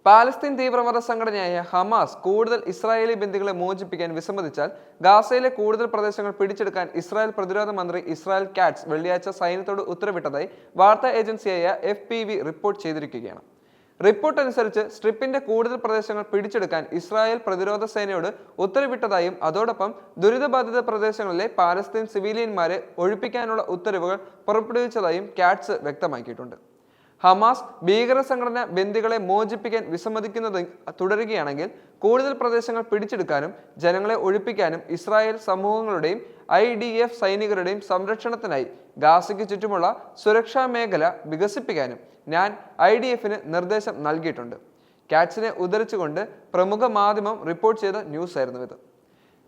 Palestine തീവ്രവാദ സംഘടനയായ Hamas കൂടുതൽ ഇസ്രായേലി ബന്ദികളെ മോചിപ്പിക്കാൻ വിസമ്മതിച്ചാൽ ഗാസയിലെ കൂടുതൽ പ്രദേശങ്ങൾ പിടിച്ചെടുക്കാൻ ഇസ്രായേൽ പ്രതിരോധ മന്ത്രി ഇസ്രായേൽ കാറ്റ്സ് വെള്ളിയാഴ്ച സൈന്യത്തോട് ഉത്തരവിട്ടതായി വാർത്താ ഏജൻസിയായ FPV റിപ്പോർട്ട് ചെയ്തിരിക്കുകയാണ്. റിപ്പോർട്ട് അനുസരിച്ച് സ്ട്രിപ്പിന്റെ കൂടുതൽ പ്രദേശങ്ങൾ പിടിച്ചെടുക്കാൻ ഇസ്രായേൽ പ്രതിരോധ സേനയോട് ഉത്തരവിട്ടതായും അതോടൊപ്പം ദുരിതബാധിത പ്രദേശങ്ങളിലെ പാലസ്തീൻ സിവിലിയന്മാരെ ഒഴിപ്പിക്കാനുള്ള ഉത്തരവുകൾ പുറപ്പെടുവിച്ചതായും കാറ്റ്സ് വ്യക്തമാക്കിയിട്ടുണ്ട്. ഹമാസ് ഭീകര സംഘടന ബന്ദികളെ മോചിപ്പിക്കാൻ വിസമ്മതിക്കുന്നത് തുടരുകയാണെങ്കിൽ കൂടുതൽ പ്രദേശങ്ങൾ പിടിച്ചെടുക്കാനും ജനങ്ങളെ ഒഴിപ്പിക്കാനും ഇസ്രായേൽ സമൂഹങ്ങളുടെയും IDF സൈനികരുടെയും സംരക്ഷണത്തിനായി ഗാസയ്ക്ക് ചുറ്റുമുള്ള സുരക്ഷാ മേഖല വികസിപ്പിക്കാനും ഞാൻ IDFന് നിർദ്ദേശം നൽകിയിട്ടുണ്ട്. കാറ്റ്സിനെ ഉദ്ധരിച്ചുകൊണ്ട് പ്രമുഖ മാധ്യമം റിപ്പോർട്ട് ചെയ്ത ന്യൂസ് ആയിരുന്നു ഇത്.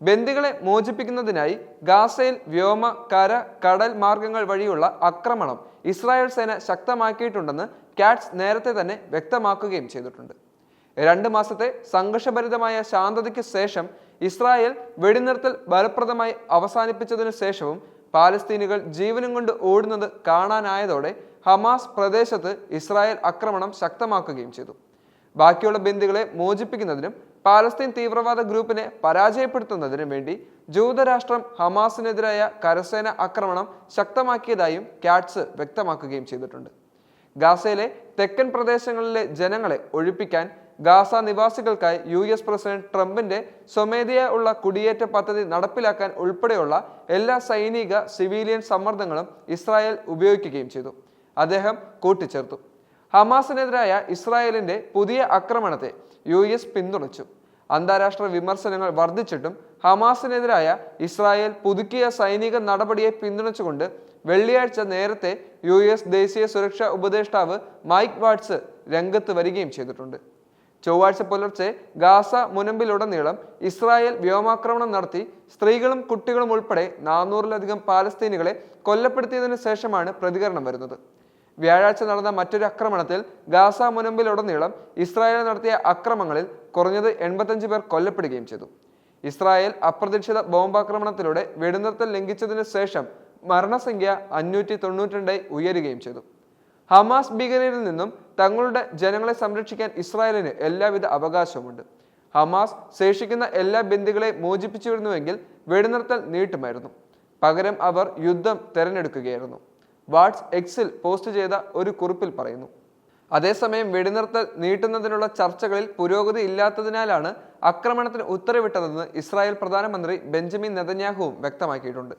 ബന്ദികളെ മോചിപ്പിക്കുന്നതിനായി ഗാസയിൽ വ്യോമ, കര, കടൽ മാർഗങ്ങൾ വഴിയുള്ള ആക്രമണം ഇസ്രായേൽ സേന ശക്തമാക്കിയിട്ടുണ്ടെന്ന് കാറ്റ്സ് നേരത്തെ തന്നെ വ്യക്തമാക്കുകയും ചെയ്തിട്ടുണ്ട്. 2 മാസത്തെ സംഘർഷഭരിതമായ ശാന്തതയ്ക്ക് ശേഷം ഇസ്രായേൽ വെടിനിർത്തൽ ഫലപ്രദമായി അവസാനിപ്പിച്ചതിനു ശേഷവും പാലസ്തീനികൾ ജീവനും കൊണ്ട് ഓടുന്നത് കാണാനായതോടെ ഹമാസ് പ്രദേശത്ത് ഇസ്രായേൽ ആക്രമണം ശക്തമാക്കുകയും ചെയ്തു. ബാക്കിയുള്ള ബന്ദികളെ മോചിപ്പിക്കുന്നതിനും പാലസ്തീൻ തീവ്രവാദ ഗ്രൂപ്പിനെ പരാജയപ്പെടുത്തുന്നതിനും വേണ്ടി ജൂതരാഷ്ട്രം ഹമാസിനെതിരായ കരസേന ആക്രമണം ശക്തമാക്കിയതായും കാറ്റ്സ് വ്യക്തമാക്കുകയും ചെയ്തിട്ടുണ്ട്. ഗാസയിലെ തെക്കൻ പ്രദേശങ്ങളിലെ ജനങ്ങളെ ഒഴിപ്പിക്കാൻ ഗാസ നിവാസികൾക്കായി US പ്രസിഡന്റ് ട്രംപിന്റെ സ്വമേധയാ ഉള്ള കുടിയേറ്റ പദ്ധതി നടപ്പിലാക്കാൻ ഉൾപ്പെടെയുള്ള എല്ലാ സൈനിക സിവിലിയൻ സമ്മർദ്ദങ്ങളും ഇസ്രായേൽ ഉപയോഗിക്കുകയും ചെയ്തു, അദ്ദേഹം കൂട്ടിച്ചേർത്തു. ഹമാസിനെതിരായ ഇസ്രായേലിന്റെ പുതിയ ആക്രമണത്തെ US പിന്തുണച്ചു. അന്താരാഷ്ട്ര വിമർശനങ്ങൾ വർദ്ധിച്ചിട്ടും ഹമാസിനെതിരായ ഇസ്രായേൽ പുതുക്കിയ സൈനിക നടപടിയെ പിന്തുണച്ചുകൊണ്ട് വെള്ളിയാഴ്ച നേരത്തെ US ദേശീയ സുരക്ഷാ ഉപദേഷ്ടാവ് മൈക്ക് വാട്സ് രംഗത്ത് വരികയും ചെയ്തിട്ടുണ്ട്. ചൊവ്വാഴ്ച പുലർച്ചെ ഗാസ മുനമ്പിലുടനീളം ഇസ്രായേൽ വ്യോമാക്രമണം നടത്തി സ്ത്രീകളും കുട്ടികളും ഉൾപ്പെടെ 400-ലധികം പാലസ്തീനികളെ കൊല്ലപ്പെടുത്തിയതിനു ശേഷമാണ് പ്രതികരണം വരുന്നത്. വ്യാഴാഴ്ച നടന്ന മറ്റൊരു ആക്രമണത്തിൽ ഗാസ മുനമ്പിലുടനീളം ഇസ്രായേൽ നടത്തിയ ആക്രമണങ്ങളിൽ കുറഞ്ഞത് 85 പേർ കൊല്ലപ്പെടുകയും ചെയ്തു. ഇസ്രായേൽ അപ്രതീക്ഷിത ബോംബാക്രമണത്തിലൂടെ വെടിനിർത്തൽ ലംഘിച്ചതിനു ശേഷം മരണസംഖ്യ 592 ഉയരുകയും ചെയ്തു. ഹമാസ് ഭീകരരിൽ നിന്നും തങ്ങളുടെ ജനങ്ങളെ സംരക്ഷിക്കാൻ ഇസ്രായേലിന് എല്ലാവിധ അവകാശവുമുണ്ട്. ഹമാസ് ശേഷിക്കുന്ന എല്ലാ ബന്ദികളെ മോചിപ്പിച്ചിരുന്നുവെങ്കിൽ വെടിനിർത്തൽ നീട്ടുമായിരുന്നു. പകരം അവർ യുദ്ധം തെരഞ്ഞെടുക്കുകയായിരുന്നു, വാട്സ് എക്സിൽ പോസ്റ്റ് ചെയ്ത ഒരു കുറിപ്പിൽ പറയുന്നു. അതേസമയം വെടിനിർത്തൽ നീട്ടുന്നതിനുള്ള ചർച്ചകളിൽ പുരോഗതി ഇല്ലാത്തതിനാലാണ് ആക്രമണത്തിന് ഉത്തരവിട്ടതെന്ന് ഇസ്രായേൽ പ്രധാനമന്ത്രി ബെഞ്ചമിൻ നെതന്യാഹുവും വ്യക്തമാക്കിയിട്ടുണ്ട്.